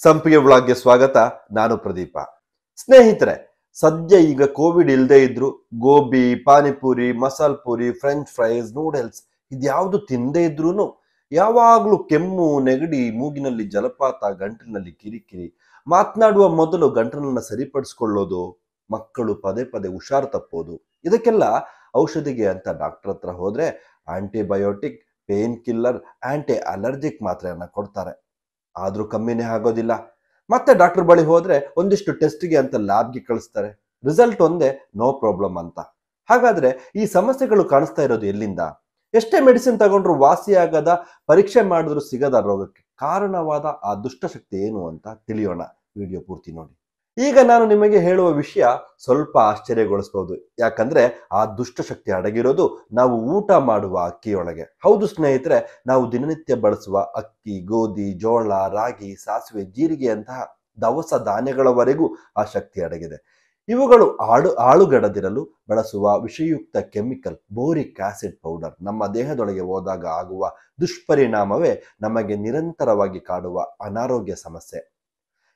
ಸಂಪಿಗೆ ವ್ಲಾಗ್ಗೆ ಸ್ವಾಗತ. ನಾನು ಪ್ರದೀಪ. ಸ್ನೇಹಿತರೆ, ಸದ್ಯ ಈಗ ಕೋವಿಡ್ ಇಲ್ಲದೆ ಇದ್ರು gobi, panipuri, masal puri, french fries, noodles ಇದ್ಯಾವುದು ತಿಂದೇ ಇದ್ರೂ ಯಾವಾಗ್ಲೂ ಕೆಮ್ಮು, ನೆಗಡಿ, ಮೂಗಿನಲ್ಲಿ ಜಲಪಾತ, ಗಂಟಲಿನಲ್ಲಿ ಕಿರಿಕಿರಿ, ಮಾತನಾಡುವ ಮೊದಲು ಗಂಟಲನ್ನ ಸರಿಪಡಿಸ್ಕೊಳ್ಳೋದು, ಮಕ್ಕಳು ಪದೇ ಪದೇ ಹುಷಾರು ತಪ್ಪೋದು, ಇದಕ್ಕೆಲ್ಲ ಔಷಧಿಗೆ ಅಂತ ಡಾಕ್ಟರ್ ಹತ್ರ ಹೋದ್ರೆ antibiotic, pain killer, anti allergic ಮಾತ್ರೆಯನ್ನ ಕೊಡ್ತಾರೆ. ಆದ್ರೂ ಕಮ್ಮಿನೇ ಆಗೋದಿಲ್ಲ. ಮತ್ತೆ ಡಾಕ್ಟರ್ ಬಳಿ ಹೋದ್ರೆ ಒಂದಿಷ್ಟು ಟೆಸ್ಟ್ಗೆ ಅಂತ ಲ್ಯಾಬ್ಗೆ ಕಳಿಸ್ತಾರೆ. ರಿಸಲ್ಟ್ ಒಂದೇ, ನೋ ಪ್ರಾಬ್ಲಮ್ ಅಂತ. ಹಾಗಾದ್ರೆ ಈ ಸಮಸ್ಯೆಗಳು ಕಾಣಿಸ್ತಾ ಇರೋದು ಎಲ್ಲಿಂದ? ಎಷ್ಟೇ ಮೆಡಿಸಿನ್ ತಗೊಂಡ್ರು ವಾಸಿಯಾಗದ, ಪರೀಕ್ಷೆ ಮಾಡಿದ್ರು ಸಿಗದ ರೋಗಕ್ಕೆ ಕಾರಣವಾದ ಆ ದುಷ್ಟಶಕ್ತಿ ಏನು ಅಂತ ತಿಳಿಯೋಣ. ವಿಡಿಯೋ ಪೂರ್ತಿ ನೋಡಿ. ಈಗ ನಾನು ನಿಮಗೆ ಹೇಳುವ ವಿಷಯ ಸ್ವಲ್ಪ ಆಶ್ಚರ್ಯಗೊಳಿಸಬಹುದು. ಯಾಕಂದ್ರೆ ಆ ದುಷ್ಟಶಕ್ತಿ ಅಡಗಿರೋದು ನಾವು ಊಟ ಮಾಡುವ ಅಕ್ಕಿಯೊಳಗೆ. ಹೌದು ಸ್ನೇಹಿತರೆ, ನಾವು ದಿನನಿತ್ಯ ಬಳಸುವ ಅಕ್ಕಿ, ಗೋಧಿ, ಜೋಳ, ರಾಗಿ, ಸಾಸಿವೆ, ಜೀರಿಗೆಯಂತಹ ದವಸ ಧಾನ್ಯಗಳವರೆಗೂ ಆ ಶಕ್ತಿ ಅಡಗಿದೆ. ಇವುಗಳು ಆಳುಗಡದಿರಲು ಬಳಸುವ ವಿಷಯುಕ್ತ ಕೆಮಿಕಲ್ ಬೋರಿಕ್ ಆಸಿಡ್ ಪೌಡರ್ ನಮ್ಮ ದೇಹದೊಳಗೆ ಹೋದಾಗ ಆಗುವ ದುಷ್ಪರಿಣಾಮವೇ ನಮಗೆ ನಿರಂತರವಾಗಿ ಕಾಡುವ ಅನಾರೋಗ್ಯ ಸಮಸ್ಯೆ.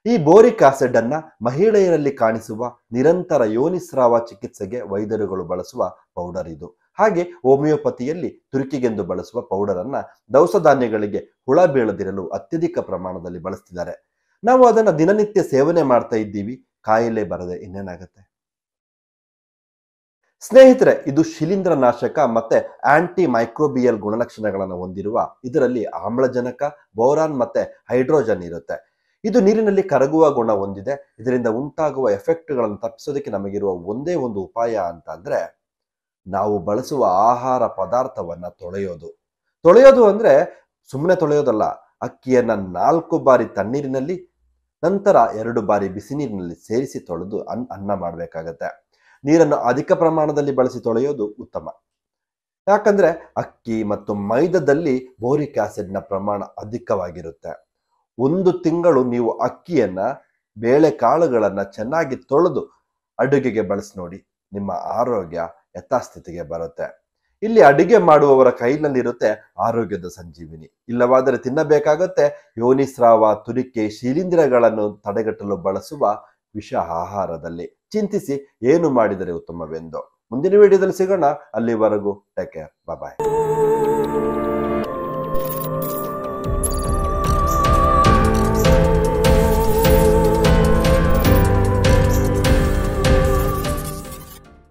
ಈ ಬೋರಿಕ್ ಆಸಿಡ್ ಅನ್ನ ಮಹಿಳೆಯರಲ್ಲಿ ಕಾಣಿಸುವ ನಿರಂತರ ಯೋನಿಸ್ರಾವ ಚಿಕಿತ್ಸೆಗೆ ವೈದ್ಯರುಗಳು ಬಳಸುವ ಪೌಡರ್ ಇದು. ಹಾಗೆ ಹೋಮಿಯೋಪತಿಯಲ್ಲಿ ತುರಿಕೆಗೆಂದು ಬಳಸುವ ಪೌಡರ್ ಅನ್ನ ದವಸ ಧಾನ್ಯಗಳಿಗೆ ಹುಳ ಬೀಳದಿರಲು ಅತ್ಯಧಿಕ ಪ್ರಮಾಣದಲ್ಲಿ ಬಳಸ್ತಿದ್ದಾರೆ. ನಾವು ಅದನ್ನ ದಿನನಿತ್ಯ ಸೇವನೆ ಮಾಡ್ತಾ ಇದ್ದೀವಿ, ಕಾಯಿಲೆ ಬರದೆ ಇನ್ನೇನಾಗತ್ತೆ? ಸ್ನೇಹಿತರೆ, ಇದು ಶಿಲೀಂಧ್ರನಾಶಕ ಮತ್ತೆ ಆಂಟಿ ಮೈಕ್ರೋಬಿಯಲ್ ಗುಣಲಕ್ಷಣಗಳನ್ನು ಹೊಂದಿರುವ ಇದರಲ್ಲಿ ಆಮ್ಲಜನಕ, ಬೋರಾನ್ ಮತ್ತೆ ಹೈಡ್ರೋಜನ್ ಇರುತ್ತೆ. ಇದು ನೀರಿನಲ್ಲಿ ಕರಗುವ ಗುಣ ಹೊಂದಿದೆ. ಇದರಿಂದ ಉಂಟಾಗುವ ಎಫೆಕ್ಟ್ಗಳನ್ನು ತಪ್ಪಿಸೋದಕ್ಕೆ ನಮಗಿರುವ ಒಂದೇ ಒಂದು ಉಪಾಯ ಅಂತ ಅಂದ್ರೆ ನಾವು ಬಳಸುವ ಆಹಾರ ಪದಾರ್ಥವನ್ನ ತೊಳೆಯೋದು ಅಂದ್ರೆ ಸುಮ್ಮನೆ ತೊಳೆಯೋದಲ್ಲ. ಅಕ್ಕಿಯನ್ನ 4 ಬಾರಿ ತಣ್ಣೀರಿನಲ್ಲಿ, ನಂತರ 2 ಬಾರಿ ಬಿಸಿ ನೀರಿನಲ್ಲಿ ಸೇರಿಸಿ ತೊಳೆದು ಅನ್ನ ಮಾಡಬೇಕಾಗತ್ತೆ. ನೀರನ್ನು ಅಧಿಕ ಪ್ರಮಾಣದಲ್ಲಿ ಬಳಸಿ ತೊಳೆಯೋದು ಉತ್ತಮ. ಯಾಕಂದ್ರೆ ಅಕ್ಕಿ ಮತ್ತು ಮೈದಾದಲ್ಲಿ ಬೋರಿಕ್ ಆಸಿಡ್ನ ಪ್ರಮಾಣ ಅಧಿಕವಾಗಿರುತ್ತೆ. 1 ತಿಂಗಳು ನೀವು ಅಕ್ಕಿಯನ್ನ, ಬೇಳೆಕಾಳುಗಳನ್ನ ಚೆನ್ನಾಗಿ ತೊಳೆದು ಅಡುಗೆಗೆ ಬಳಸಿ ನೋಡಿ, ನಿಮ್ಮ ಆರೋಗ್ಯ ಯಥಾಸ್ಥಿತಿಗೆ ಬರುತ್ತೆ. ಇಲ್ಲಿ ಅಡುಗೆ ಮಾಡುವವರ ಕೈನಲ್ಲಿರುತ್ತೆ ಆರೋಗ್ಯದ ಸಂಜೀವಿನಿ. ಇಲ್ಲವಾದರೆ ತಿನ್ನಬೇಕಾಗತ್ತೆ ಯೋನಿಸ್ರಾವ, ತುರಿಕೆ, ಶಿಲೀಂಧ್ರಗಳನ್ನು ತಡೆಗಟ್ಟಲು ಬಳಸುವ ವಿಷ ಆಹಾರದಲ್ಲಿ. ಚಿಂತಿಸಿ ಏನು ಮಾಡಿದರೆ ಉತ್ತಮವೆಂದು. ಮುಂದಿನ ವಿಡಿಯೋದಲ್ಲಿ ಸಿಗೋಣ. ಅಲ್ಲಿವರೆಗೂ ಟೇಕ್ ಕೇರ್, ಬಾಯ್.